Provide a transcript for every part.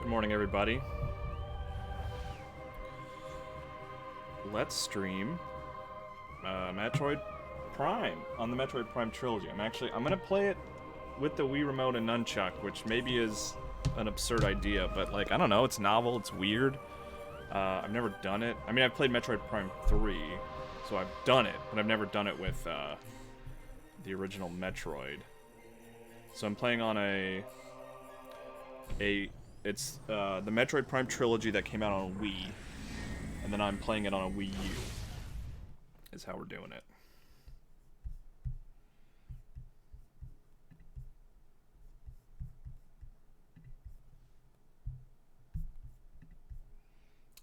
Good morning, everybody. Let's stream Metroid Prime on the Metroid Prime trilogy. I'm gonna play it with the Wii Remote and Nunchuck, which maybe is an absurd idea, but like, I don't know, it's novel, it's weird. I've never done it. I mean, I've played Metroid Prime 3, so I've done it, but I've never done it with the original Metroid. So I'm playing on it's the Metroid Prime trilogy that came out on Wii, and then I'm playing it on a Wii U, is how we're doing it.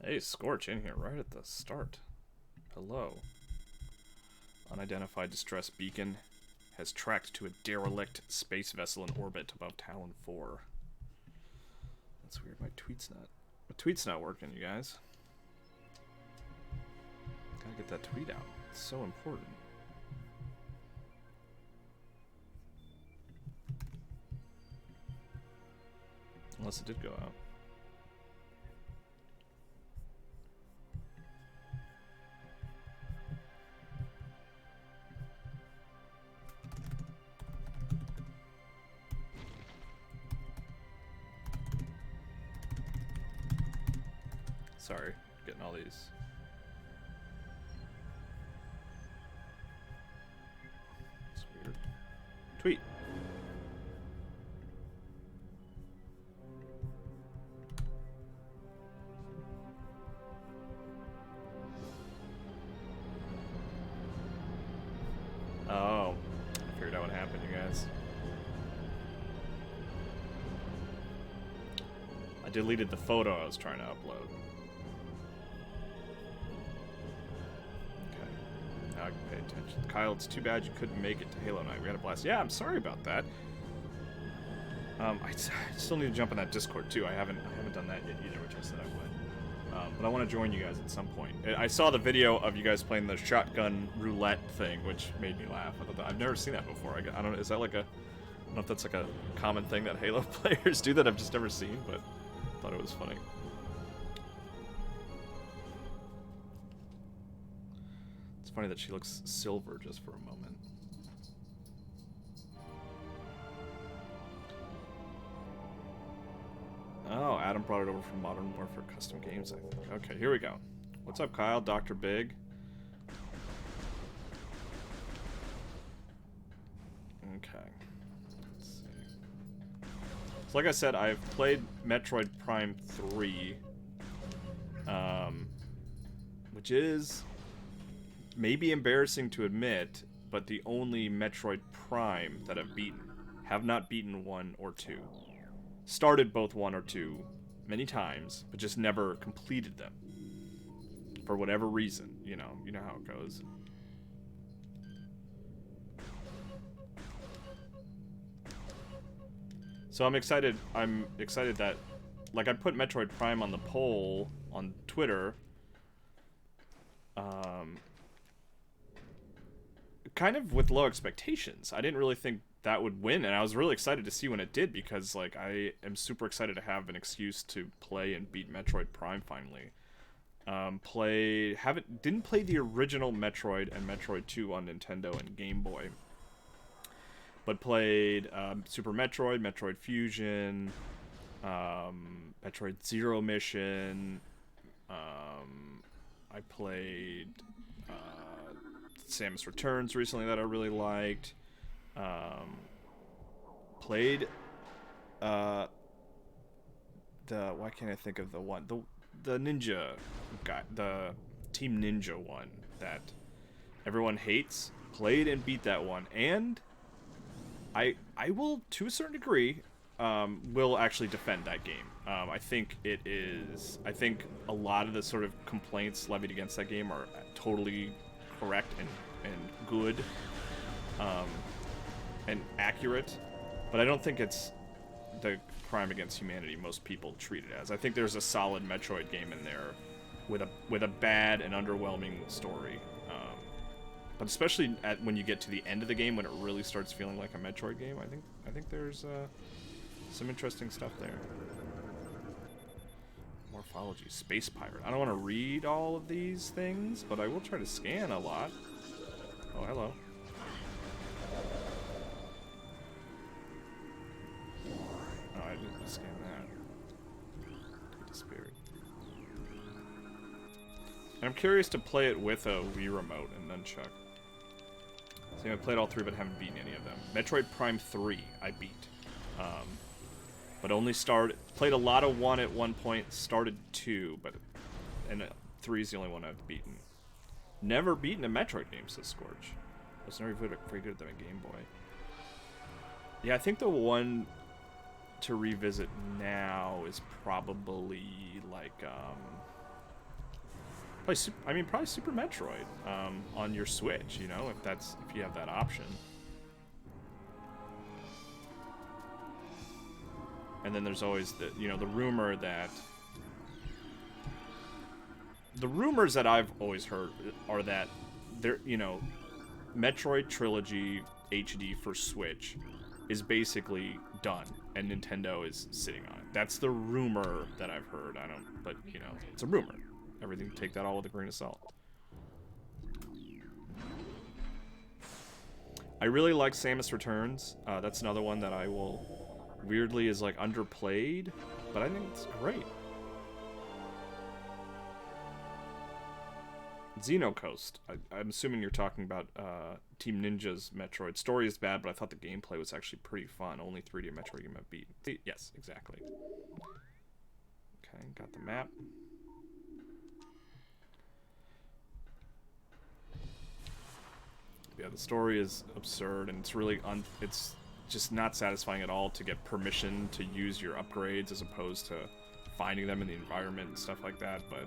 Hey, Scorch in here right at the start. Hello. Unidentified distress beacon has tracked to a derelict space vessel in orbit above Talon 4. That's weird, my tweet's not working, you guys. Gotta get that tweet out. It's so important. Unless it did go out. Sorry, getting all these. It's weird. Tweet. Oh, I figured out what happened, you guys. I deleted the photo I was trying to upload. I can pay attention. Kyle, it's too bad you couldn't make it to Halo Night. We had a blast. Yeah, I'm sorry about that. I still need to jump in that Discord too. I haven't done that yet either, which I said I would. But I want to join you guys at some point. I saw the video of you guys playing the shotgun roulette thing, which made me laugh. I've never seen that before. I don't know. Is that like I don't know if that's like a common thing that Halo players do that I've just never seen, but I thought it was funny. Funny that she looks silver just for a moment. Oh, Adam brought it over from Modern Warfare Custom Games, I think. Okay, here we go. What's up, Kyle? Dr. Big. Okay. Let's see. So like I said, I've played Metroid Prime 3, which is maybe embarrassing to admit, but the only Metroid Prime that I've beaten. Have not beaten 1 or 2. Started both 1 or 2 many times, but just never completed them. For whatever reason, you know how it goes. So I'm excited that, like, I put Metroid Prime on the poll on Twitter, kind of with low expectations. I didn't really think that would win, and I was really excited to see when it did, because like I am super excited to have an excuse to play and beat Metroid Prime finally. Didn't play the original Metroid and Metroid 2 on Nintendo and Game Boy, but played Super Metroid, Metroid Fusion, Metroid Zero Mission. I played Samus Returns recently that I really liked. Played why can't I think of the one, the ninja guy, the Team Ninja one that everyone hates. Played and beat that one, and I will, to a certain degree, will actually defend that game. I think a lot of the sort of complaints levied against that game are totally correct and good, and accurate, but I don't think it's the crime against humanity most people treat it as. I think there's a solid Metroid game in there with a bad and underwhelming story, but especially when you get to the end of the game, when it really starts feeling like a Metroid game, I think there's some interesting stuff there. Morphology, Space Pirate. I don't want to read all of these things, but I will try to scan a lot. Oh, hello. Oh, I didn't scan that. Good spirit. And I'm curious to play it with a Wii remote and nunchuck. See, I played all 3, but haven't beaten any of them. Metroid Prime 3, I beat. But only played a lot of 1 at one point, started 2, and 3 is the only one I've beaten. Never beaten a Metroid game, says Scorch. I was never very good at the Game Boy. Yeah, I think the one to revisit now is probably like, probably Super Metroid on your Switch, you know, if you have that option. And then there's always the rumors that I've always heard are that there, Metroid Trilogy HD for Switch is basically done and Nintendo is sitting on it. That's the rumor that I've heard. But it's a rumor. Everything, take that all with a grain of salt. I really like Samus Returns. That's another one that I will... weirdly is like underplayed, but I think it's great. Xenocoast. I'm assuming you're talking about Team Ninja's Metroid. Story is bad, but I thought the gameplay was actually pretty fun. Only 3D Metroid game I've beat. Yes, exactly. Okay, got the map. Yeah, the story is absurd, and it's really it's just not satisfying at all to get permission to use your upgrades as opposed to finding them in the environment and stuff like that. But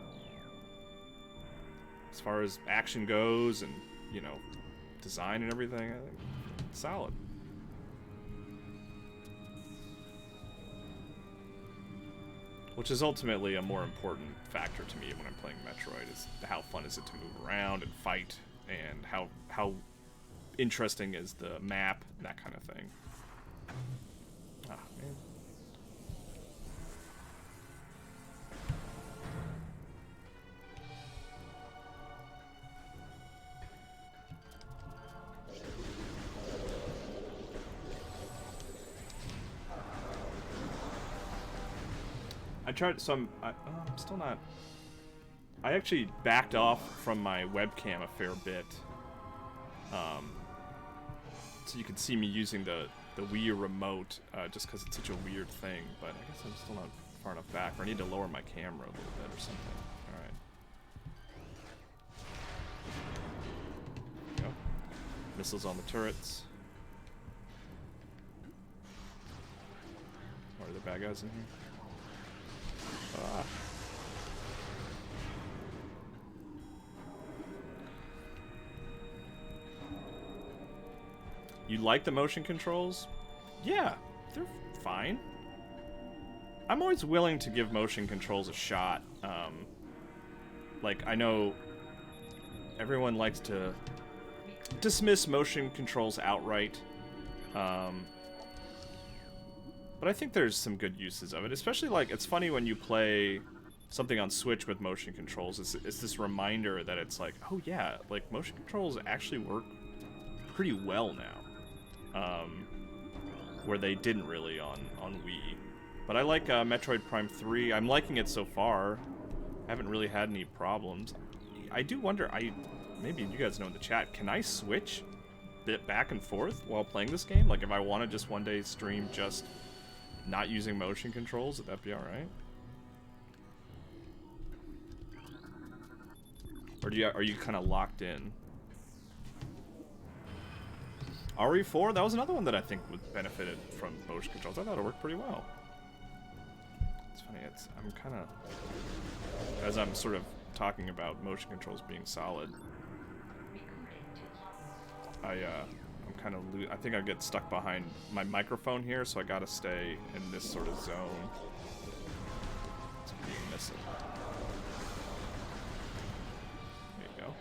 as far as action goes and, design and everything, I think it's solid. Which is ultimately a more important factor to me when I'm playing Metroid, is how fun is it to move around and fight, and how interesting is the map, and that kind of thing. Ah, man. I tried, so I'm still not... I actually backed off from my webcam a fair bit. So you could see me using the Wii remote, just because it's such a weird thing, but I guess I'm still not far enough back, or I need to lower my camera a little bit or something. Alright. There we go. Missiles on the turrets. Are there bad guys in here? Ah. You like the motion controls? Yeah, they're fine. I'm always willing to give motion controls a shot. Like, I know everyone likes to dismiss motion controls outright. But I think there's some good uses of it. Especially, like, it's funny when you play something on Switch with motion controls. It's this reminder that it's like, oh yeah, like, motion controls actually work pretty well now. Where they didn't really on Wii. But I like Metroid Prime 3. I'm liking it so far. I haven't really had any problems. I do wonder, maybe you guys know in the chat, can I switch bit back and forth while playing this game? Like, if I want to just one day stream just not using motion controls, would that be alright? Or are you kind of locked in? RE4, that was another one that I think benefited from motion controls. I thought it worked pretty well. It's funny, I'm kind of, as I'm sort of talking about motion controls being solid, I'm kind of, I think I get stuck behind my microphone here, so I gotta stay in this sort of zone. It's being missing. There you go.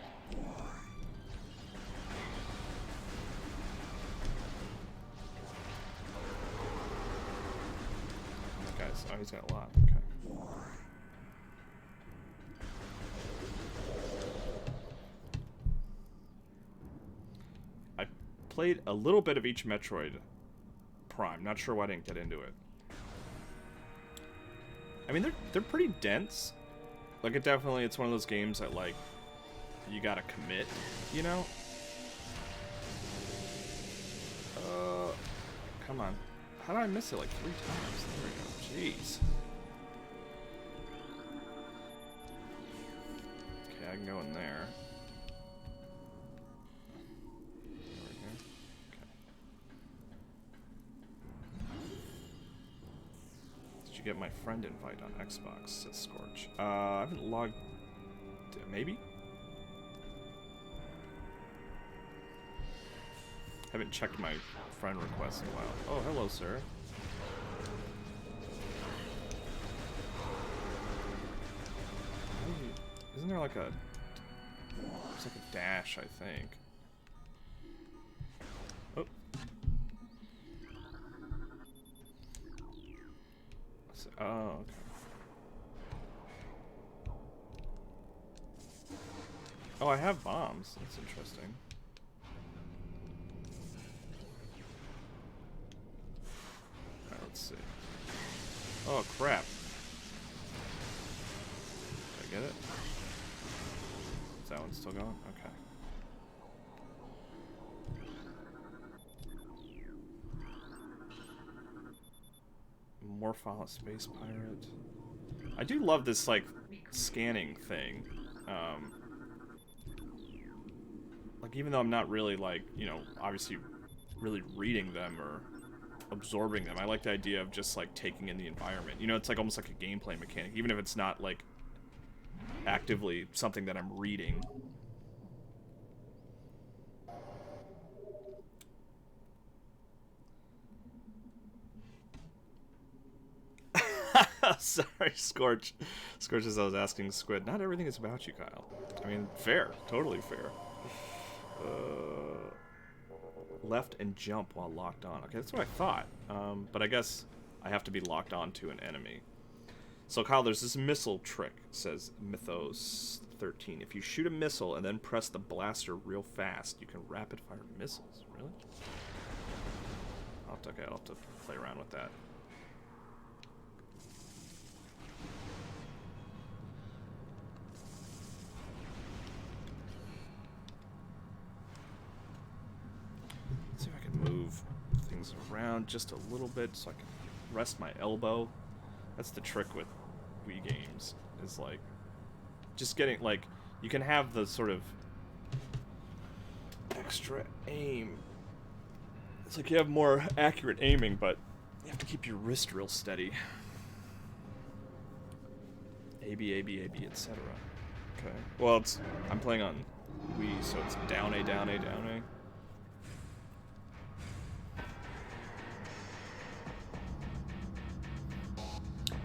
Oh, he's got a lot. Okay. played a little bit of each Metroid Prime. Not sure why I didn't get into it. I mean, they're pretty dense. Like, it's one of those games that, like, you gotta commit, you know? Come on. How did I miss it like 3 times? There we go. Jeez. Okay, I can go in there. Did you get my friend invite on Xbox? Says Scorch. I haven't logged... Maybe? Haven't checked my friend requests in a while. Oh, hello, sir. Isn't there like a... There's like a dash, I think. Oh. Oh, okay. Oh, I have bombs. That's interesting. Alright, let's see. Oh, crap. Did I get it? Is that one still going? Okay. Morphala Space Pirate. I do love this, like, scanning thing. Like, even though I'm not really, like, you know, obviously really reading them or absorbing them, I like the idea of just, like, taking in the environment. You know, it's like almost like a gameplay mechanic, even if it's not, like, actively something that I'm reading. Sorry, Scorch. Scorch, as I was asking Squid, not everything is about you, Kyle. I mean, fair. Totally fair. Left and jump while locked on. Okay, that's what I thought. But I guess I have to be locked on to an enemy. So, Kyle, there's this missile trick, says Mythos13. If you shoot a missile and then press the blaster real fast, you can rapid-fire missiles. Really? I'll have to play around with that. Let's see if I can move things around just a little bit so I can rest my elbow. That's the trick with Wii games, is like just getting, like, you can have the sort of extra aim. It's like you have more accurate aiming, but you have to keep your wrist real steady. A, B, A, B, A, B, etc. Okay. Well, I'm playing on Wii, so it's down A, down A, down A.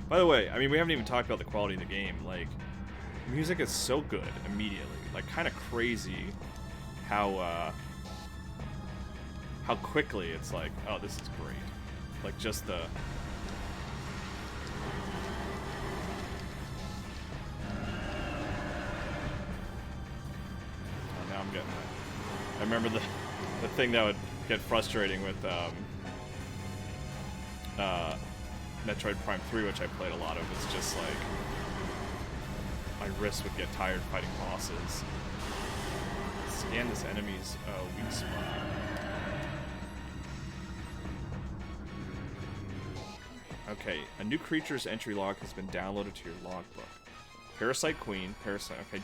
By the way, I mean, we haven't even talked about the quality of the game. Like, music is so good immediately. Like, kind of crazy how quickly it's like, oh, this is great. Like, just the... Oh, now I'm getting it. I remember the thing that would get frustrating with Metroid Prime 3, which I played a lot of, was just like my wrist would get tired fighting bosses. Scan this enemy's weak spot. Okay, a new creature's entry log has been downloaded to your logbook. Parasite Queen,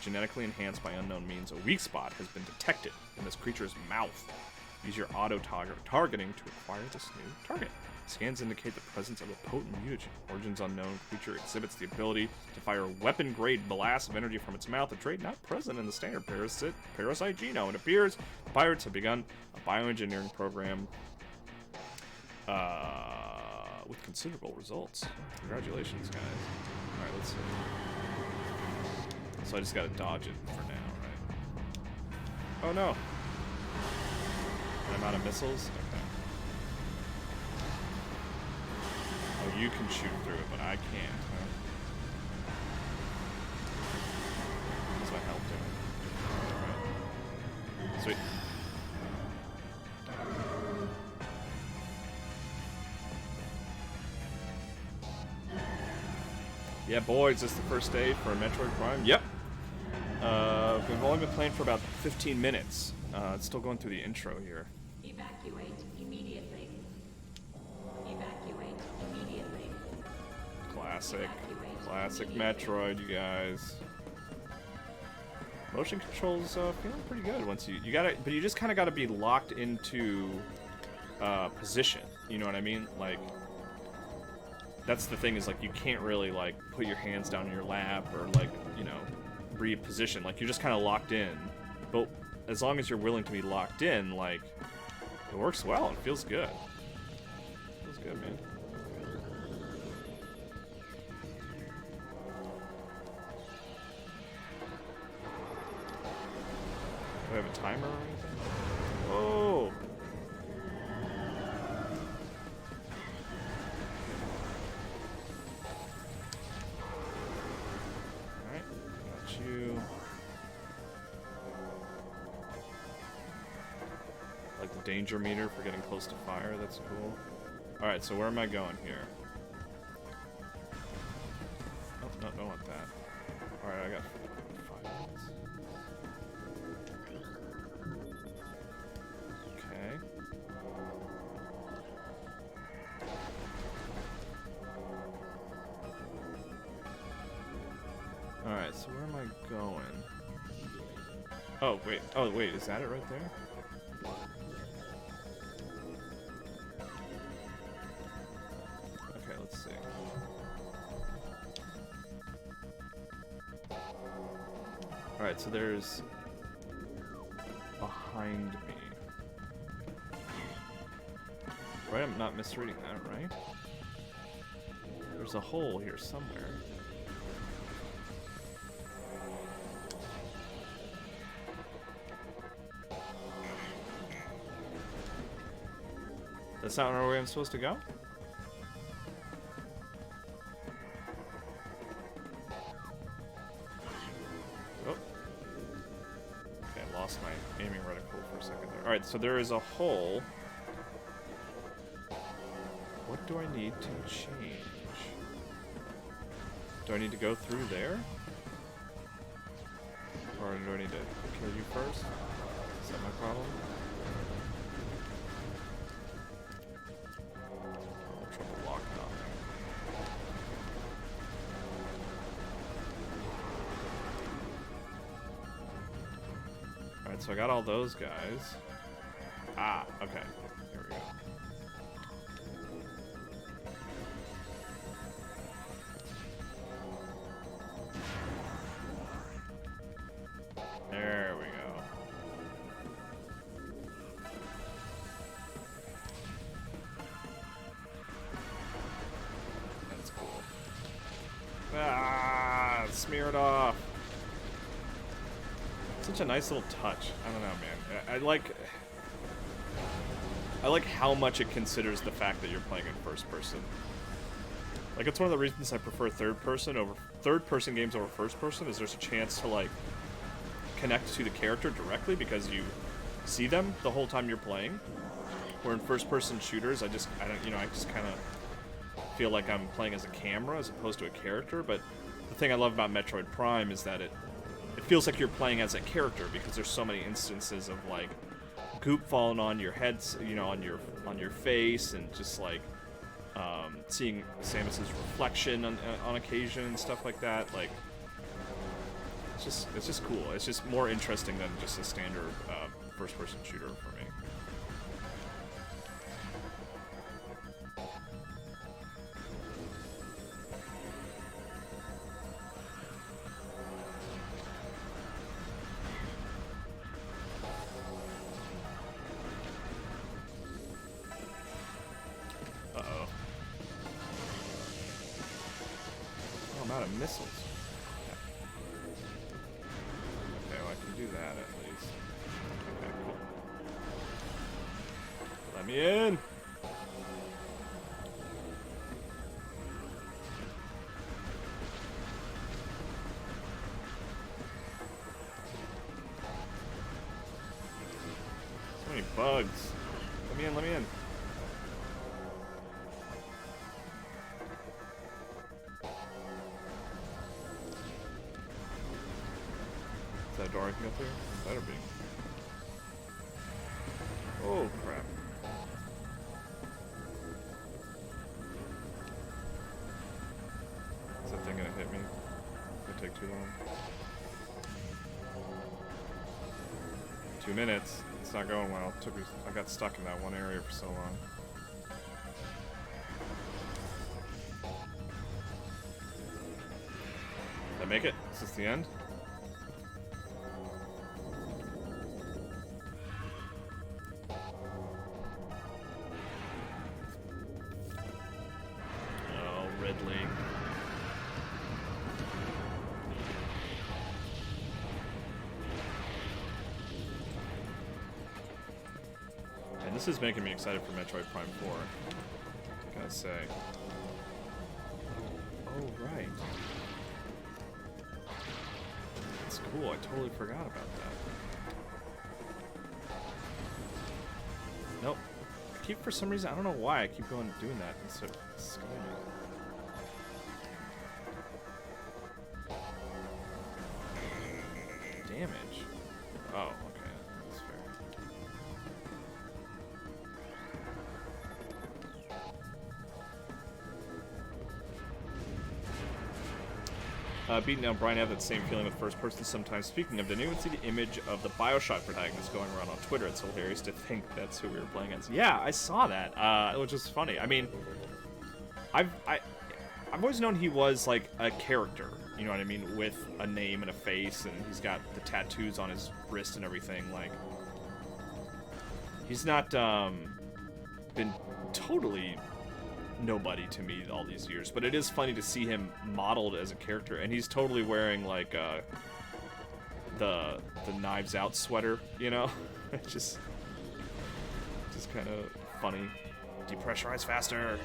genetically enhanced by unknown means. A weak spot has been detected in this creature's mouth. Use your auto-targeting to acquire this new target. Scans indicate the presence of a potent mutagen. Origins unknown. Creature exhibits the ability to fire a weapon-grade blast of energy from its mouth, a trait not present in the standard Parasite genome. It appears pirates have begun a bioengineering program with considerable results. Congratulations, guys. Alright, let's see. So I just gotta dodge it for now, right? Oh no! I'm out of missiles? Okay. Oh, you can shoot through it, but I can't, huh? What's my health doing? Alright. Sweet. Yeah, boys, this is the first day for Metroid Prime. Yep. We've only been playing for about 15 minutes. It's still going through the intro here. Evacuate immediately. Evacuate immediately. Classic. Classic Metroid, you guys. Motion controls feeling pretty good once you gotta, but you just kind of got to be locked into position. You know what I mean? Like, that's the thing, is like you can't really like put your hands down in your lap or like, you know, reposition. Like, you're just kind of locked in. But as long as you're willing to be locked in, like, it works well and feels good. Feels good, man. Do we have a timer or anything? Oh! Alright, got you. Like the danger meter for getting close to fire, that's cool. Alright, so where am I going here? Oh, no, don't want that. Alright, I got 5 minutes. Okay. Alright, so where am I going? Oh wait, is that it right there? Okay, let's see. Alright, so there's behind me. Right, I'm not misreading that, right? There's a hole here somewhere. That's not where I'm supposed to go? Oh. Okay, I lost my aiming reticle for a second there. Alright, so there is a hole. What do I need to change? Do I need to go through there? Or do I need to kill you first? Is that my problem? I'm trouble locking on there. Alright, so I got all those guys. Ah, okay. Here we go. There we go. That's cool. Ah, smear it off. Such a nice little touch. I don't know, man. I like how much it considers the fact that you're playing in first person. Like, it's one of the reasons I prefer third person games over first person, is there's a chance to like connect to the character directly because you see them the whole time you're playing. Where in first person shooters, I just kind of feel like I'm playing as a camera as opposed to a character. But the thing I love about Metroid Prime is that it feels like you're playing as a character, because there's so many instances of like goop falling on your heads, you know, on your face, and just like seeing Samus's reflection on occasion and stuff like that. Like, it's just cool. It's just more interesting than just a standard first-person shooter for me. Uh-oh. Oh, I'm out of missiles. Okay, well, I can do that at least. Okay, cool. Let me in! So many bugs. Let me in, let me in. another door I can go through? Better be. Oh, crap. Is that thing gonna hit me? It'll take too long. 2 minutes. It's not going well. I got stuck in that one area for so long. Did I make it? Is this the end? Oh, Ridley. And this is making me excited for Metroid Prime 4. I gotta say. Oh, right. That's cool. I totally forgot about that. Nope. For some reason, I don't know why I keep doing that. It's so scary. Damage. Oh, okay. That's fair. Beating down Brian, I have that same feeling with first person sometimes. Speaking of, did anyone see the image of the Bioshock protagonist going around on Twitter? It's hilarious to think that's who we were playing as. Yeah, I saw that, which is funny. I mean, I've always known he was like a character, you know what I mean, with a name and a face, and he's got the tattoos on his wrist and everything. Like, he's not been totally nobody to me all these years, but it is funny to see him modeled as a character, and he's totally wearing like the Knives Out sweater, you know. It's just kind of funny. Depressurize faster.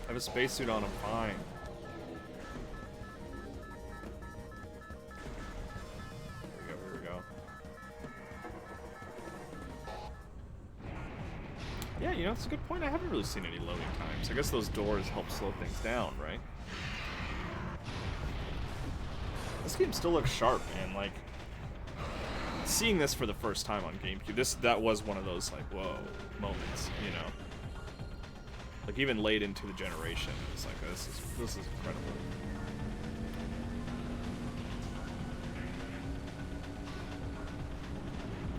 I have a spacesuit on, I'm fine. Here we go. Yeah, you know, it's a good point. I haven't really seen any loading times. I guess those doors help slow things down, right? This game still looks sharp, man. Like, seeing this for the first time on GameCube, that was one of those, like, whoa moments, you know? Like, even late into the generation, it's like, this is incredible.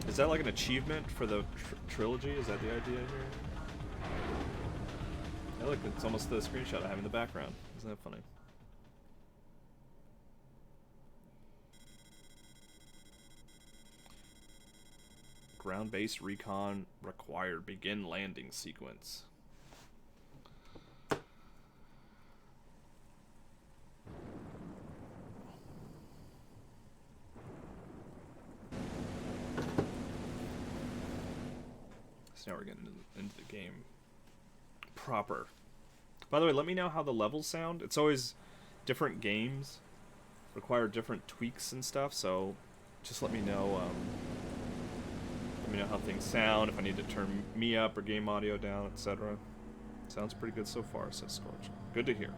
Is that like an achievement for the trilogy? Is that the idea here? Yeah, look, it's almost the screenshot I have in the background. Isn't that funny? Ground-based recon required. Begin landing sequence. So now we're getting into the game proper. By the way, let me know how the levels sound. It's always different games require different tweaks and stuff, so just let me know. Let me know how things sound, if I need to turn me up or game audio down, etc. Sounds pretty good so far, says Scorch. Good to hear.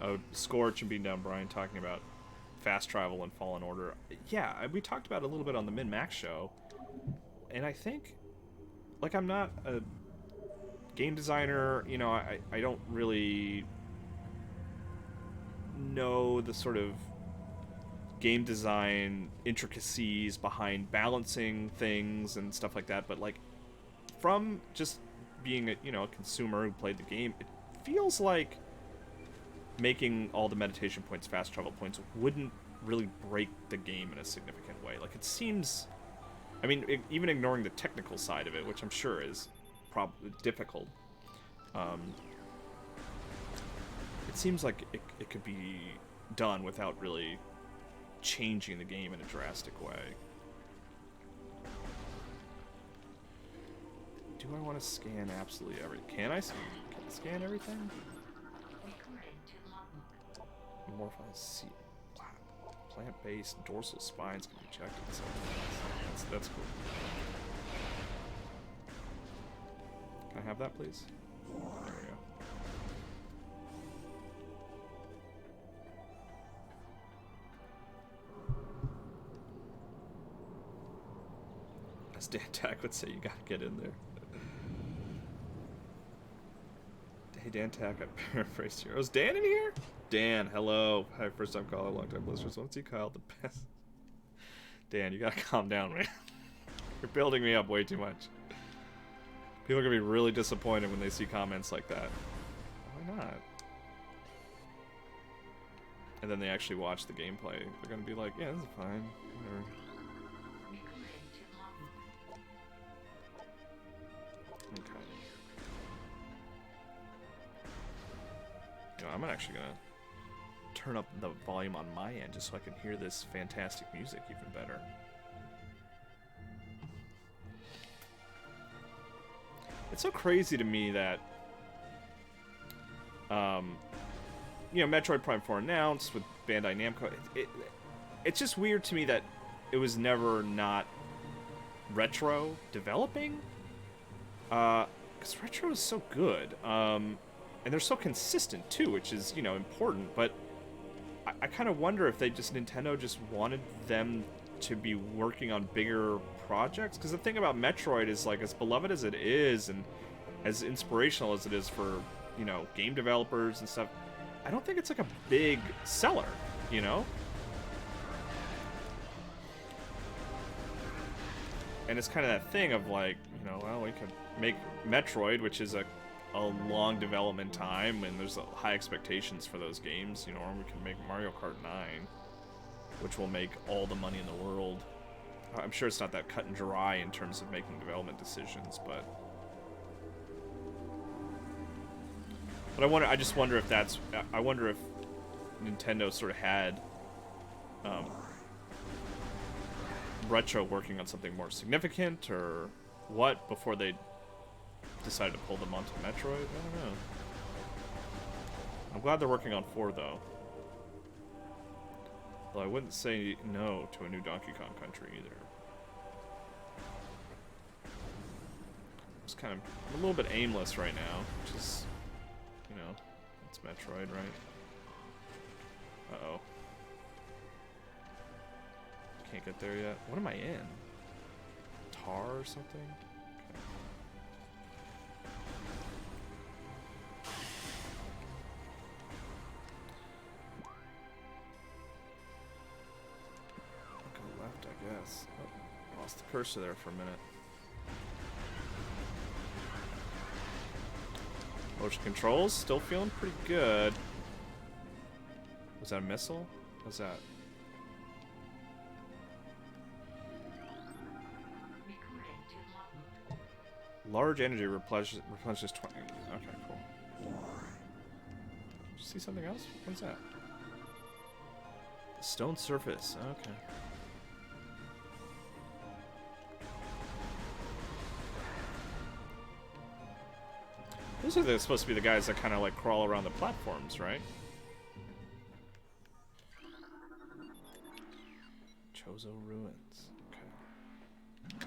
Oh, Scorch and beating down Brian talking about fast travel and Fallen Order. Yeah, we talked about it a little bit on the Min-Max show, and I think, like, I'm not a game designer, you know, I don't really know the sort of game design intricacies behind balancing things and stuff like that, but, like, from just being a, you know, a consumer who played the game, it feels like making all the meditation points fast travel points wouldn't really break the game in a significant way. Like, it seems, I mean, even ignoring the technical side of it, which I'm sure is probably difficult, it seems like it could be done without really changing the game in a drastic way. Do I want to scan absolutely everything? Can I scan everything? Morphize plant-based dorsal spines can be ejected. So that's cool. Can I have that, please? There we go. As Dan Tack would say, you gotta get in there. Hey, Dan Tack, I paraphrased here. Oh, is Dan in here? Dan, hello. Hi, first time caller, long time listeners. Want to see Kyle the best? Dan, you gotta calm down, man. You're building me up way too much. People are gonna be really disappointed when they see comments like that. Why not? And then they actually watch the gameplay. They're gonna be like, yeah, this is fine. Whatever. Okay. You know, I'm actually gonna turn up the volume on my end just so I can hear this fantastic music even better. It's so crazy to me that, you know, Metroid Prime 4 announced with Bandai Namco. It's just weird to me that it was never not Retro developing. Because Retro is so good. And they're so consistent, too, which is, you know, important. But I kind of wonder if Nintendo just wanted them to be working on bigger projects. Because the thing about Metroid is, like, as beloved as it is and as inspirational as it is for, you know, game developers and stuff, I don't think it's, like, a big seller, you know? And it's kind of that thing of, like, you know, well, we could make Metroid, which is a long development time, and there's high expectations for those games, you know, or we can make Mario Kart 9, which will make all the money in the world. I'm sure it's not that cut and dry in terms of making development decisions, but I just wonder if I wonder if Nintendo sort of had Retro working on something more significant or what before they decided to pull them onto Metroid. I don't know. I'm glad they're working on 4 though. Though I wouldn't say no to a new Donkey Kong Country either. It's kind of a little bit aimless right now, which is, you know, it's Metroid, right? Uh-oh. Can't get there yet. What am I in? Tar or something? Okay. Go left, I guess. Oh, lost the cursor there for a minute. Motion controls, still feeling pretty good. Was that a missile? What's that? Large energy replenishes 20. Okay, cool. Did you see something else? What's that? The stone surface. Okay. Those are supposed to be the guys that kind of like crawl around the platforms, right? Chozo Ruins. Okay.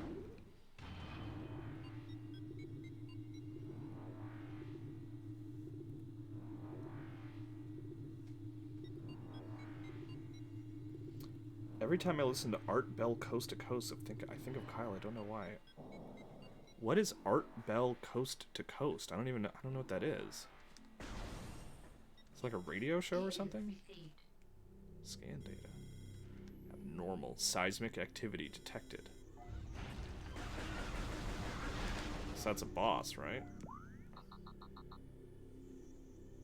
Every time I listen to Art Bell Coast to Coast, I think of Kyle. I don't know why. What is Art Bell Coast to Coast? I don't know what that is. It's like a radio show or something? Scan data. Abnormal seismic activity detected. So that's a boss, right?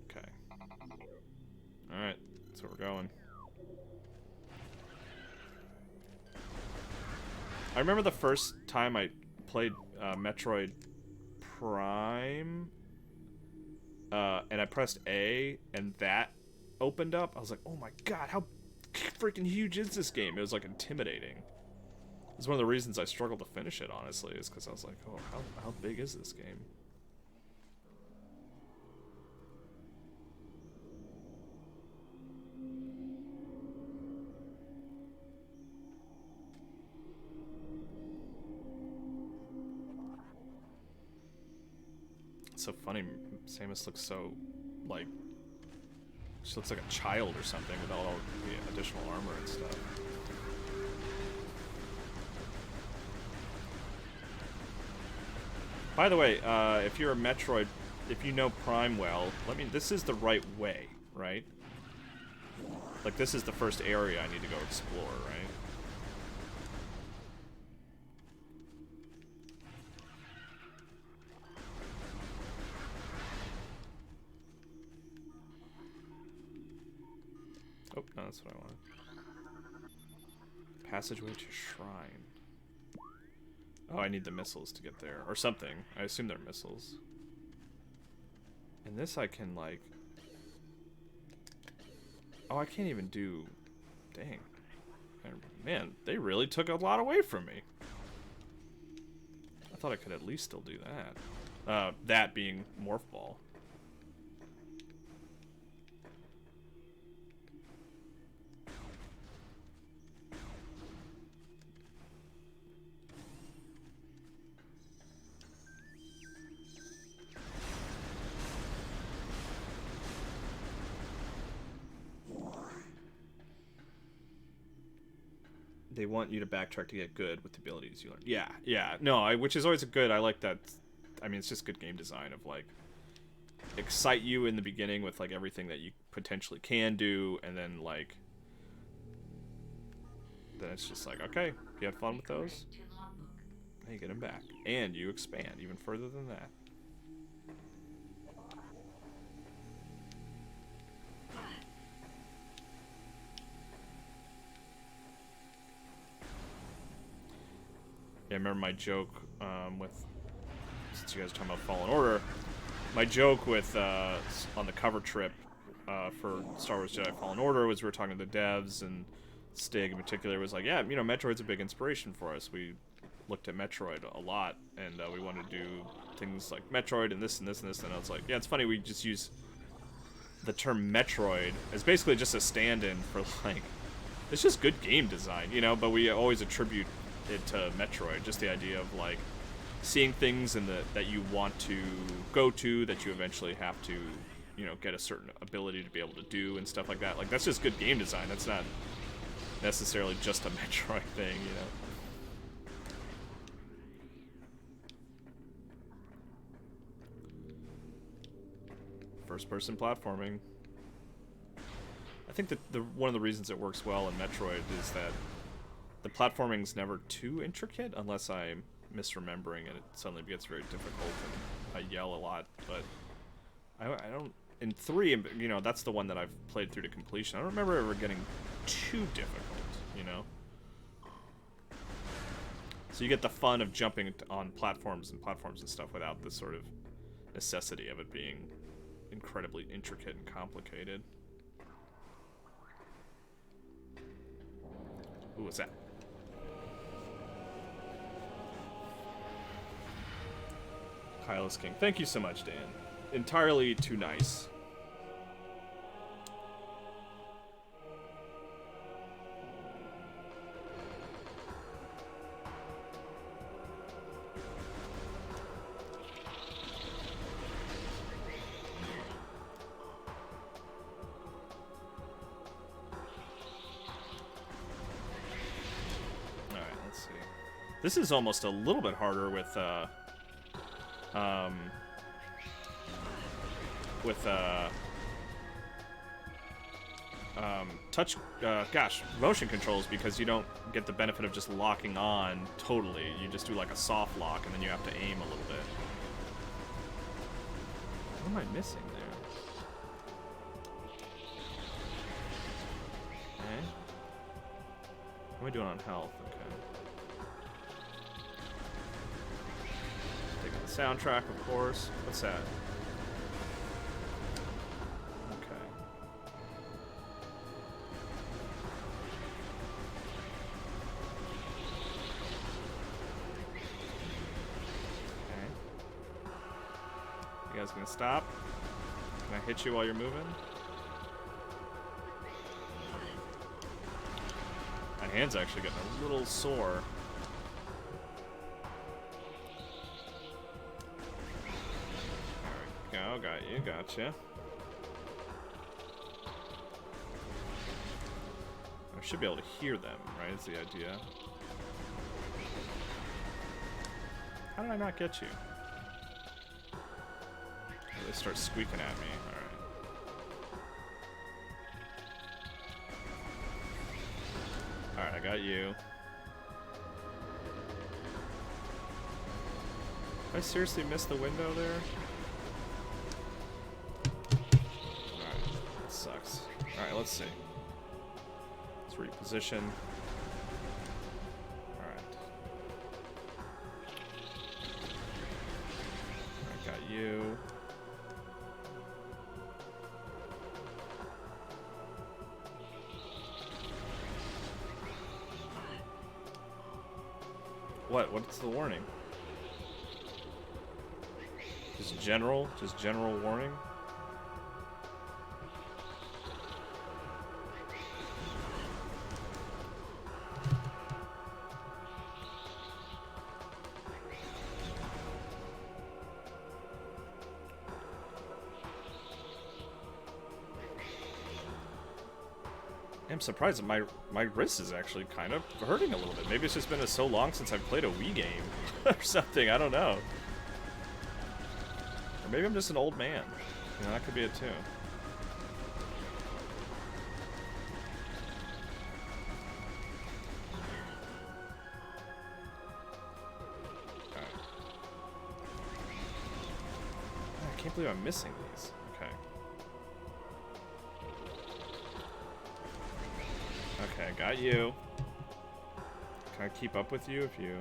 Okay. Alright, that's where we're going. I remember the first time I played Metroid Prime, and I pressed A, and that opened up. I was like, oh my god, how freaking huge is this game? It was like intimidating. It's one of the reasons I struggled to finish it, honestly, is because I was like, oh, how big is this game? It's so funny. Samus looks so, like, she looks like a child or something without all the additional armor and stuff. By the way, if you're a Metroid, if you know Prime well, this is the right way, right? Like, this is the first area I need to go explore, right? Oh, no, that's what I wanted. Passageway to Shrine. Oh, I need the missiles to get there. Or something. I assume they're missiles. And this I can, like... Oh, I can't even do... Dang. Man, they really took a lot away from me. I thought I could at least still do that. That being Morph Ball. They want you to backtrack to get good with the abilities you learn. Yeah. No, which is always a good. I like that. I mean, it's just good game design of, like, excite you in the beginning with, like, everything that you potentially can do, and then, like, then it's just like, okay, you had fun with those, now you get them back, and you expand even further than that. Yeah, I remember my joke with, since you guys are talking about Fallen Order, my joke with, on the cover trip for Star Wars Jedi Fallen Order was we were talking to the devs, and Stig in particular was like, yeah, you know, Metroid's a big inspiration for us. We looked at Metroid a lot, and we wanted to do things like Metroid and this and this and this, and I was like, yeah, it's funny, we just use the term Metroid as basically just a stand-in for, like, it's just good game design, you know, but we always attribute it to Metroid, just the idea of, like, seeing things in that you want to go to, that you eventually have to, you know, get a certain ability to be able to do and stuff like that. Like, that's just good game design. That's not necessarily just a Metroid thing, you know. First-person platforming. I think that one of the reasons it works well in Metroid is that the platforming's never too intricate, unless I'm misremembering and it suddenly gets very difficult and I yell a lot. But I don't... In 3, you know, that's the one that I've played through to completion. I don't remember ever getting too difficult, you know? So you get the fun of jumping on platforms and stuff without the sort of necessity of it being incredibly intricate and complicated. Ooh, what's that? Hylas King. Thank you so much, Dan. Entirely too nice. Alright, let's see. This is almost a little bit harder with touch, motion controls, because you don't get the benefit of just locking on totally. You just do like a soft lock, and then you have to aim a little bit. What am I missing there? Okay. What am I doing on health? Okay. Taking the soundtrack, of course. What's that? You guys gonna stop? Can I hit you while you're moving? My hand's actually getting a little sore. you, gotcha. I should be able to hear them, right, is the idea. How did I not get you? Oh, they start squeaking at me, alright. Alright, I got you. Did I seriously miss the window there? Alright, that sucks. Alright, let's see. Let's reposition. Alright. I got you. What? What's the warning? Just general warning? I'm surprised that my wrist is actually kind of hurting a little bit. Maybe it's just been so long since I've played a Wii game or something. I don't know. Or maybe I'm just an old man. You know, that could be it too. Alright. I can't believe I'm missing these. Okay. Okay, got you. Can I keep up with you if you...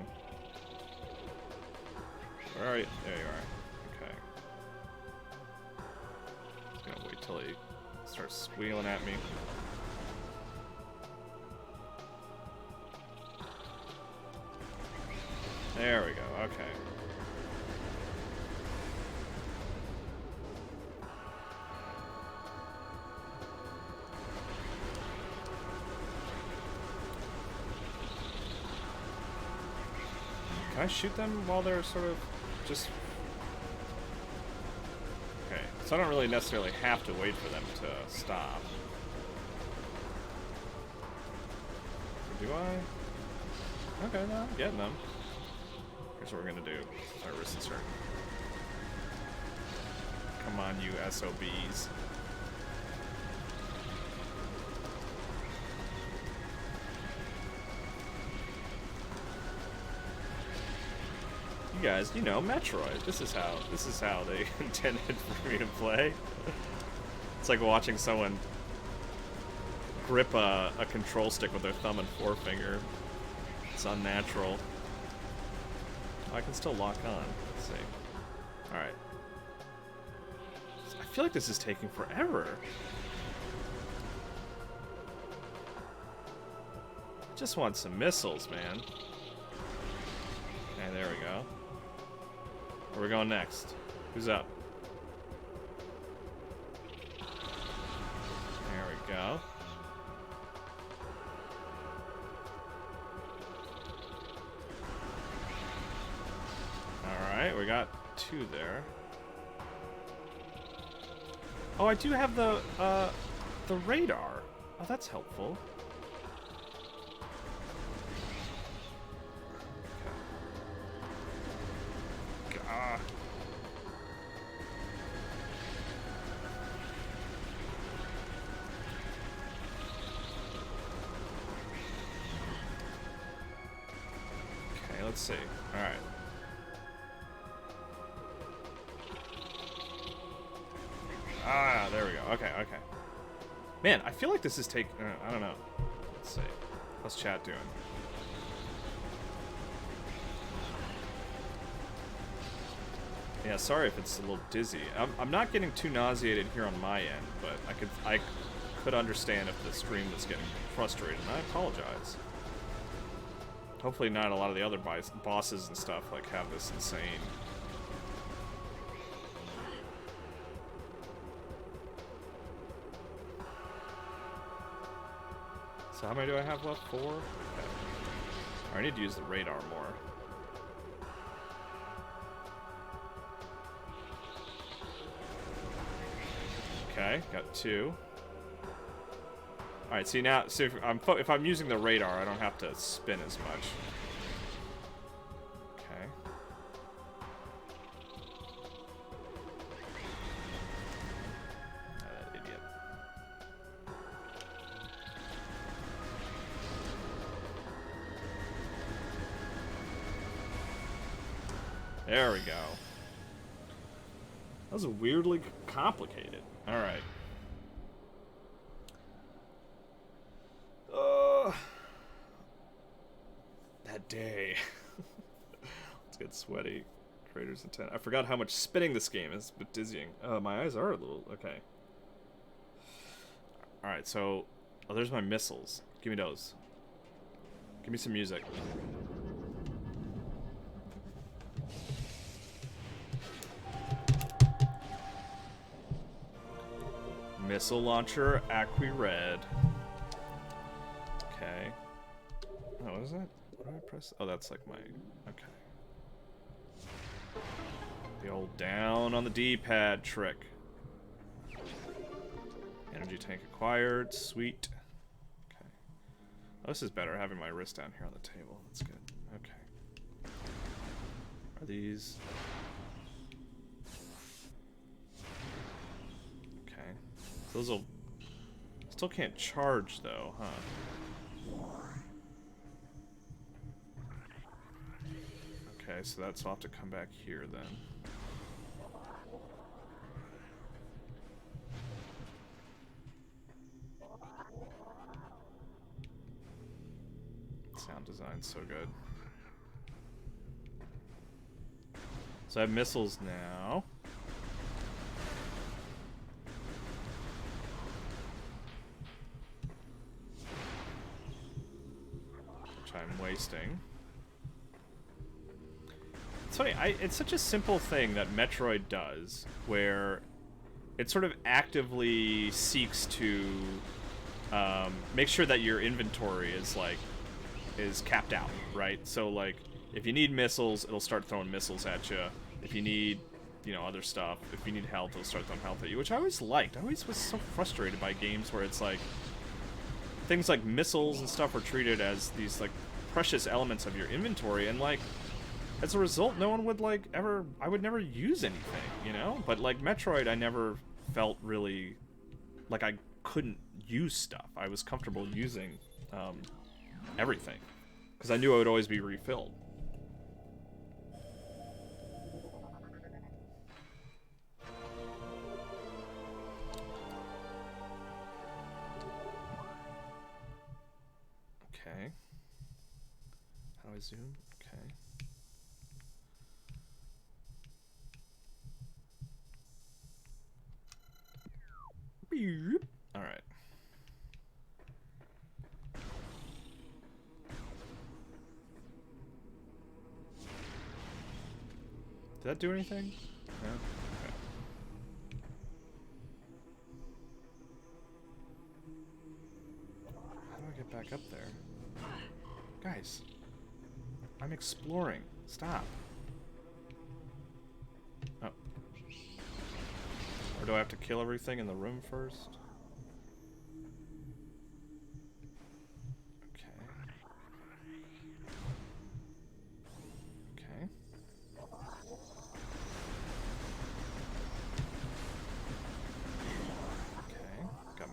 Where are you? There you are. Okay. Just gonna wait till he starts squealing at me. There we go, okay. Can I shoot them while they're sort of just... Okay, so I don't really necessarily have to wait for them to stop. Or do I? Okay, no, I'm getting them. Here's what we're gonna do. Our wrist is hurt. Come on, you SOBs. You guys, you know, Metroid. This is how they intended for me to play. It's like watching someone grip a control stick with their thumb and forefinger. It's unnatural. Oh, I can still lock on. Let's see. Alright. I feel like this is taking forever. Just want some missiles, man. Okay, there we go. Where are we going next? Who's up? There we go. Alright, we got two there. Oh, I do have the radar. Oh, that's helpful. Let's see. Alright. Ah, there we go. Okay, okay. Man, I feel like this is taking... I don't know. Let's see. How's chat doing? Yeah, sorry if it's a little dizzy. I'm not getting too nauseated here on my end, but I could understand if the stream was getting frustrated, and I apologize. Hopefully not a lot of the other bosses and stuff like have this insane. So how many do I have left? 4? Okay. I need to use the radar more. Okay, got 2. All right, see now, so if I'm using the radar, I don't have to spin as much. Okay. That idiot. There we go. That was weirdly complicated. All right. That day. Let's get sweaty. Creator's intent. I forgot how much spinning this game is, but dizzying. My eyes are a little... Okay. Alright, so... Oh, there's my missiles. Give me those. Give me some music. Missile launcher, Acqui Red. Okay. Oh, what is that? What do I press? Oh, that's like my... Okay. The old down on the D-pad trick. Energy tank acquired. Sweet. Okay. Oh, this is better, having my wrist down here on the table. That's good. Okay. Are these... Okay. Those will... Still can't charge, though, huh? Okay, so that's... I'll have to come back here, then. Sound design's so good. So I have missiles now. Which I'm wasting. It's funny, it's such a simple thing that Metroid does, where it sort of actively seeks to make sure that your inventory is capped out, right? So like, if you need missiles, it'll start throwing missiles at you. If you need, you know, other stuff, if you need health, it'll start throwing health at you, which I always liked. I always was so frustrated by games where it's like, things like missiles and stuff are treated as these like precious elements of your inventory, and like, as a result, no one would like ever, I would never use anything, you know? But like Metroid, I never felt really like I couldn't use stuff. I was comfortable using everything, because I knew I would always be refilled. Okay. How do I zoom? Okay. All right. Did that do anything? No? Okay. How do I get back up there? Guys, I'm exploring. Stop. Oh. Or do I have to kill everything in the room first?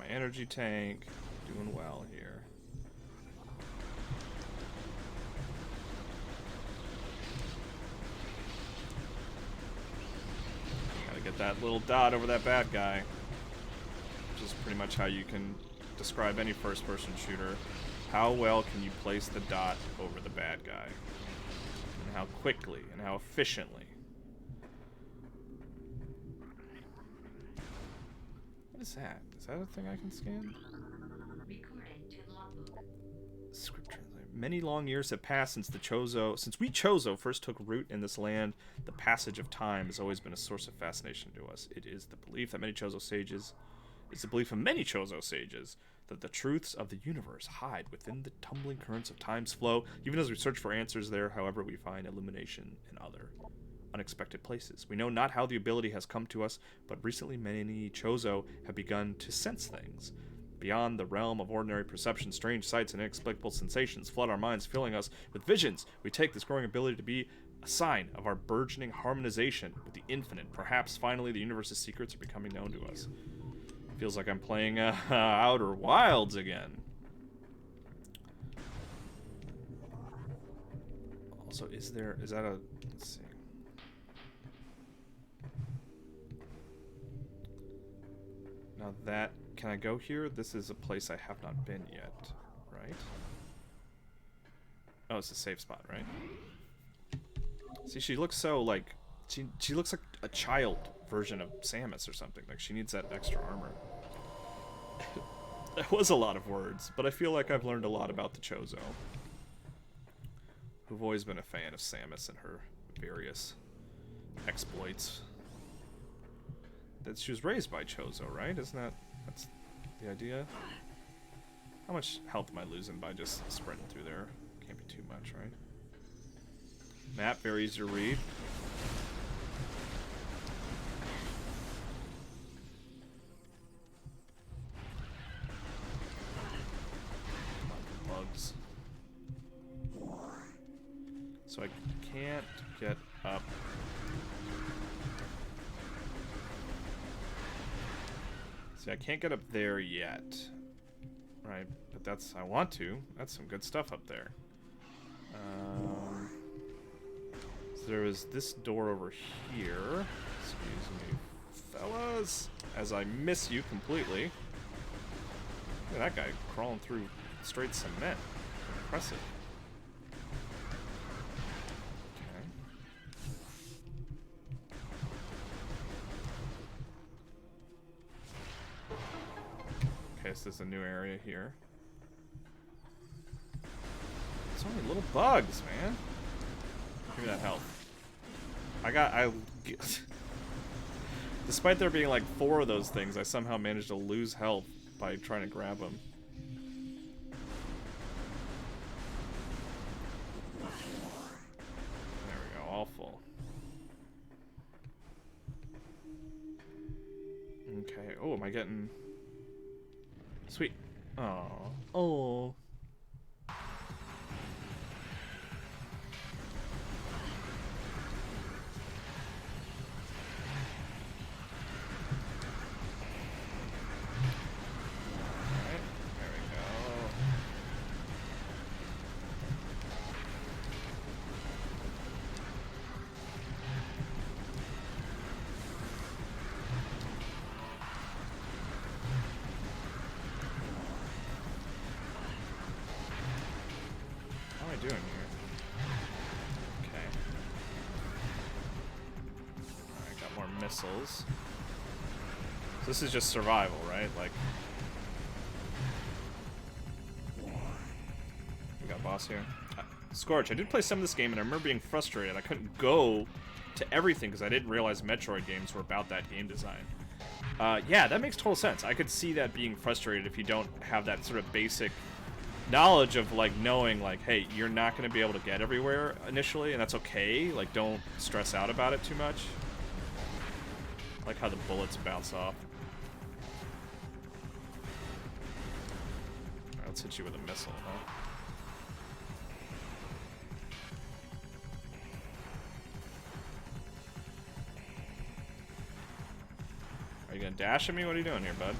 Energy tank, doing well here. Gotta get that little dot over that bad guy, which is pretty much how you can describe any first-person shooter. How well can you place the dot over the bad guy? And how quickly and how efficiently. What is that? Is that a thing I can scan? Script translator. Many long years have passed since we Chozo first took root in this land. The passage of time has always been a source of fascination to us. It is the belief of many Chozo sages that the truths of the universe hide within the tumbling currents of time's flow. Even as we search for answers there, however, we find illumination in unexpected places. We know not how the ability has come to us, but recently many Chozo have begun to sense things. Beyond the realm of ordinary perception, strange sights and inexplicable sensations flood our minds, filling us with visions. We take this growing ability to be a sign of our burgeoning harmonization with the infinite. Perhaps finally the universe's secrets are becoming known to us. Feels like I'm playing Outer Wilds again. Also, is that a... Let's see. Now that... Can I go here? This is a place I have not been yet, right? Oh, it's a safe spot, right? See, she looks so, like... She looks like a child version of Samus or something. Like, she needs that extra armor. That was a lot of words, but I feel like I've learned a lot about the Chozo. Who've always been a fan of Samus and her various exploits. That she was raised by Chozo, right? Isn't that... That's the idea? How much health am I losing by just sprinting through there? Can't be too much, right? Map, very easy to read. Bugs. So I can't get up. See, I can't get up there yet. Right, but that's... I want to. That's some good stuff up there. So there is this door over here. Excuse me, fellas. As I miss you completely. Look at that guy crawling through straight cement. Impressive. Okay, so there's a new area here. So many little bugs, man. Give me that health. Despite there being like 4 of those things, I somehow managed to lose health by trying to grab them. There we go, all full. Okay, oh, am I getting... Sweet. Aww. Oh. Doing here? Okay. Alright, got more missiles. So this is just survival, right? Like... We got a boss here. Scorch, I did play some of this game and I remember being frustrated. I couldn't go to everything because I didn't realize Metroid games were about that game design. Yeah, that makes total sense. I could see that being frustrated if you don't have that sort of basic knowledge of, like, knowing, like, hey, you're not going to be able to get everywhere initially, and that's okay. Like, don't stress out about it too much. I like how the bullets bounce off. Alright, let's hit you with a missile, huh? Are you going to dash at me? What are you doing here, bud?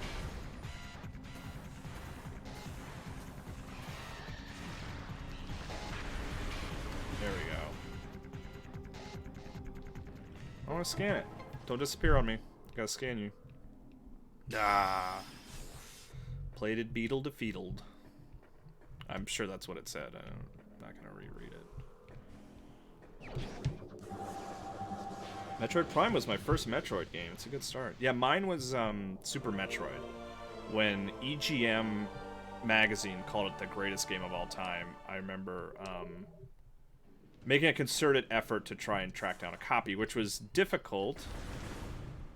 There we go. I want to scan it. Don't disappear on me. Gotta scan you. Ah. Plated beetle defeatled. I'm sure that's what it said. I'm not gonna reread it. Metroid Prime was my first Metroid game. It's a good start. Yeah, mine was Super Metroid. When EGM magazine called it the greatest game of all time, I remember making a concerted effort to try and track down a copy, which was difficult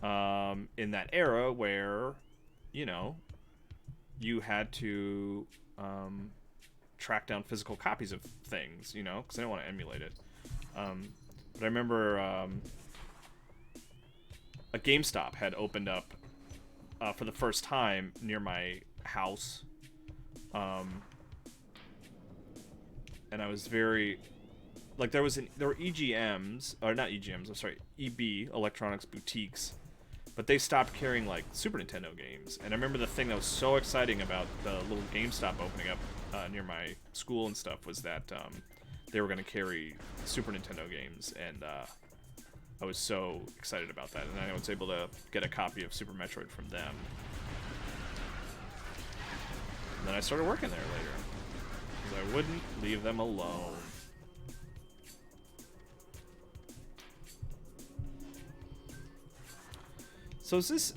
in that era where, you know, you had to track down physical copies of things, you know, because I didn't want to emulate it. But I remember a GameStop had opened up for the first time near my house. And I was very... Like, there were EGMs, or not EGMs, I'm sorry, EB, Electronics Boutiques, but they stopped carrying, like, Super Nintendo games. And I remember the thing that was so exciting about the little GameStop opening up near my school and stuff was that they were going to carry Super Nintendo games, and I was so excited about that. And I was able to get a copy of Super Metroid from them. And then I started working there later, because I wouldn't leave them alone. So is this...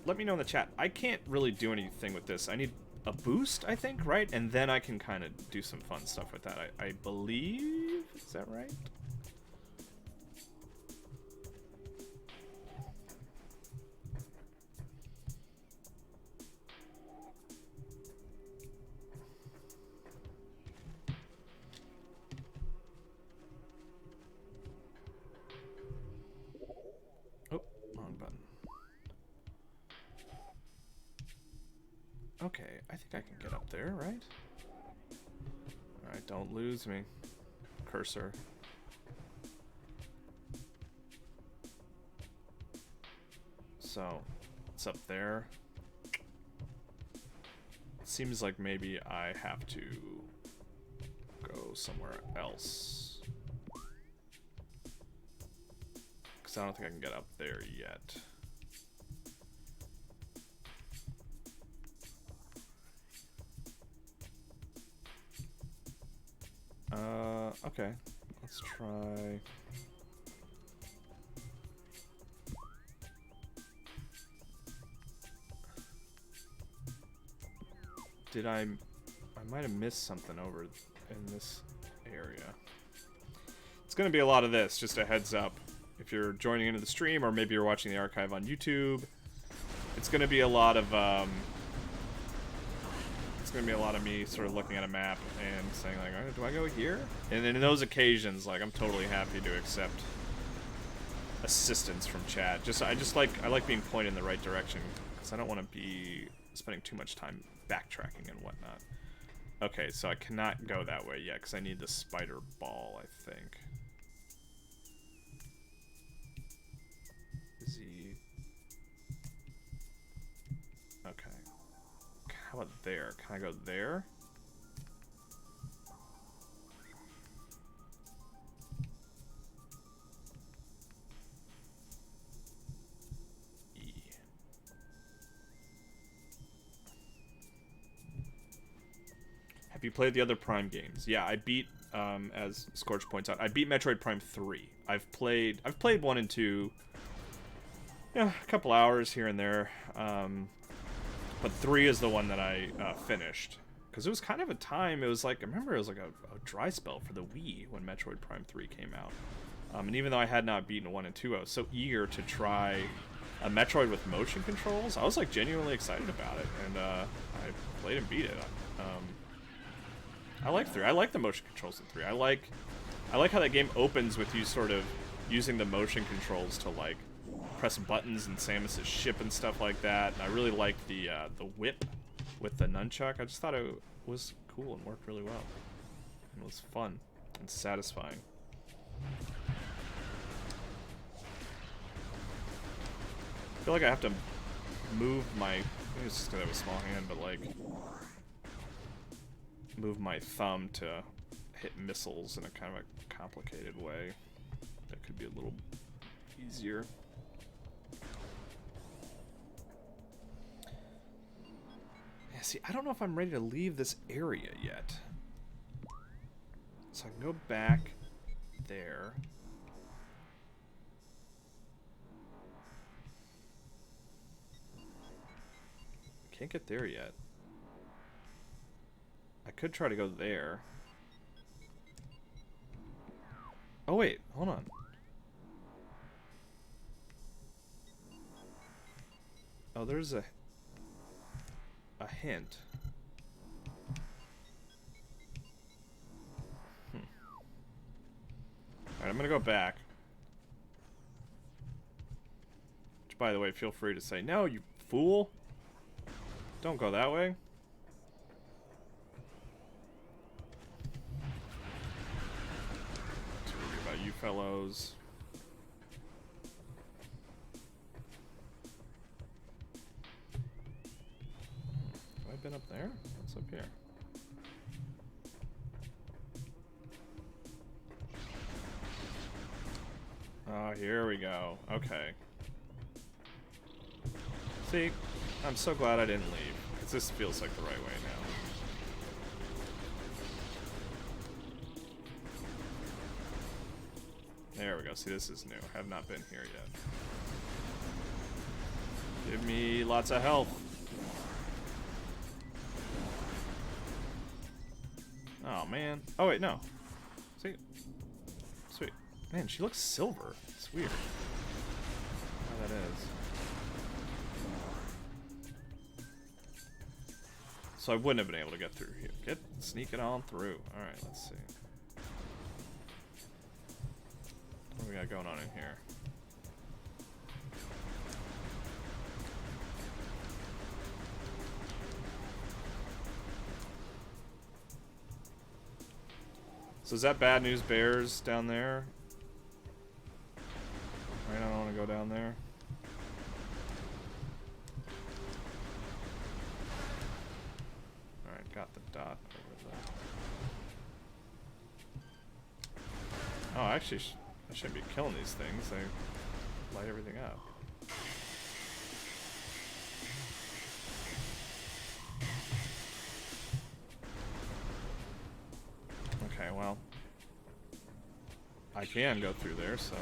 let me know in the chat. I can't really do anything with this. I need a boost, I think, right? And then I can kind of do some fun stuff with that. I believe... Is that right? Okay, I think I can get up there, right? Alright, don't lose me. Cursor. So, it's up there. It seems like maybe I have to go somewhere else. Because I don't think I can get up there yet. Okay. Let's try... I might have missed something over in this area. It's gonna be a lot of this, just a heads up. If you're joining into the stream, or maybe you're watching the archive on YouTube, it's gonna be a lot of, it's gonna be a lot of me sort of looking at a map and saying like, all right, do I go here? And in those occasions, like, I'm totally happy to accept assistance from chat. I like being pointed in the right direction, because I don't want to be spending too much time backtracking and whatnot. Okay, so I cannot go that way yet, because I need the spider ball, I think. Z. Okay. How about there? Can I go there? E. Have you played the other Prime games? Yeah, I beat, as Scorch points out, I beat Metroid Prime 3. I've played 1 and 2, yeah, a couple hours here and there. But 3 is the one that I finished. Because it was kind of a time, it was like, I remember it was like a dry spell for the Wii when Metroid Prime 3 came out. And even though I had not beaten 1 and 2, I was so eager to try a Metroid with motion controls. I was like genuinely excited about it, and I played and beat it. I like 3. I like the motion controls in 3. I like how that game opens with you sort of using the motion controls to like press buttons in Samus's ship and stuff like that. And I really liked the whip with the nunchuck. I just thought it was cool and worked really well. And it was fun and satisfying. I feel like I have to move my... I think it's just because I have a small hand, but like... move my thumb to hit missiles in a kind of a complicated way. That could be a little easier. Yeah, see, I don't know if I'm ready to leave this area yet. So I can go back there. Can't get there yet. I could try to go there. Oh wait, hold on. Oh, there's a hint. Alright, I'm gonna go back. Which, by the way, feel free to say, no, you fool. Don't go that way. Let's worry about you fellows. Have I been up there? What's up here? Oh, here we go. Okay. See, I'm so glad I didn't leave, because this feels like the right way now. There we go. See, this is new. I have not been here yet. Give me lots of health. Oh, man. Oh, wait, no. See? Sweet. Man, she looks silver. It's weird. Oh, that is. So I wouldn't have been able to get through here. Sneak it on through. Alright, let's see. What do we got going on in here? So is that Bad News Bears down there? Right, I don't want to go down there. Alright, got the dot over there. Oh, actually, I shouldn't be killing these things. They light everything up. Okay, well, I can go through there, so.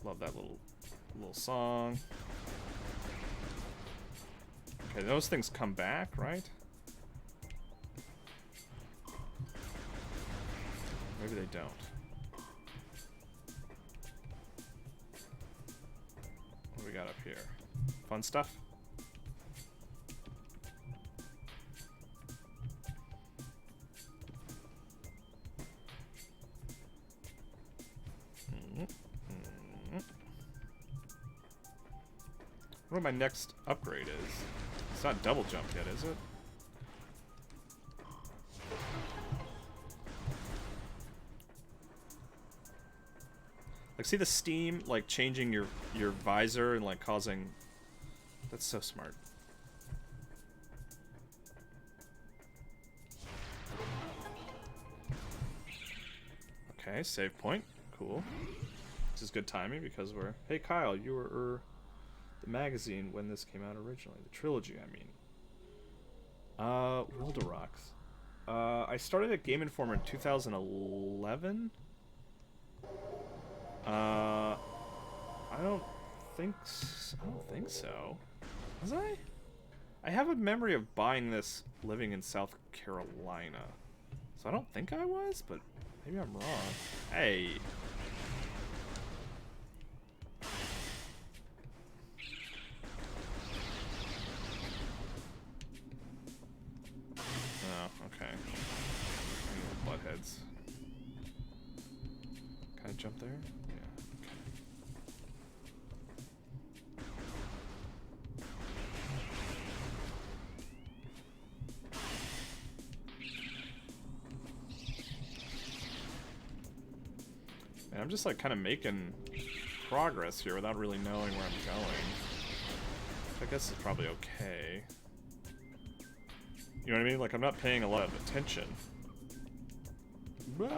Love that little song. Okay, those things come back, right? Maybe they don't. What do we got up here? Fun stuff? What my next upgrade is? It's not double jump yet, is it? Like, see the steam, like, changing your visor and, like, causing... That's so smart. Okay, save point. Cool. This is good timing because we're... Hey, Kyle, you were... the magazine when this came out originally. The trilogy, I mean. Wilderox. I started at Game Informer in 2011. I don't think so. Was I? I have a memory of buying this living in South Carolina. So I don't think I was, but maybe I'm wrong. Hey. Okay. Buttheads. Can I jump there? Yeah. Okay. And I'm just like kind of making progress here without really knowing where I'm going. I guess it's probably okay. You know what I mean? Like, I'm not paying a lot of attention. Okay.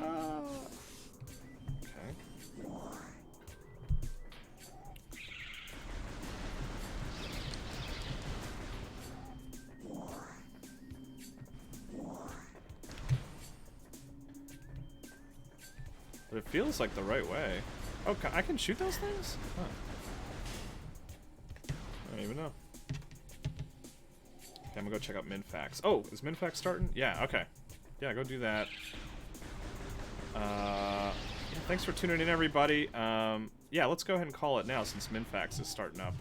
But it feels like the right way. Oh, I can shoot those things? Huh. I don't even know. Okay, I'm gonna go check out Minfax. Oh, is Minfax starting? Yeah, okay. Yeah, go do that. Yeah, thanks for tuning in, everybody. Yeah, let's go ahead and call it now since Minfax is starting up.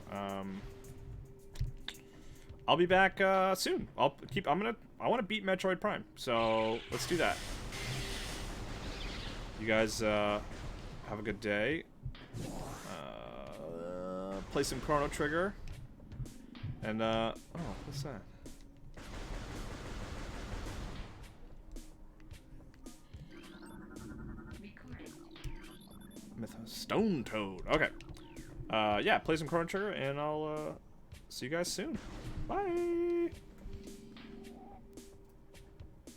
I'll be back soon. I want to beat Metroid Prime, so let's do that. You guys have a good day. Play some Chrono Trigger. And, oh, what's that? Stone Toad. Okay. Yeah, play some Chrono Trigger, and I'll see you guys soon. Bye.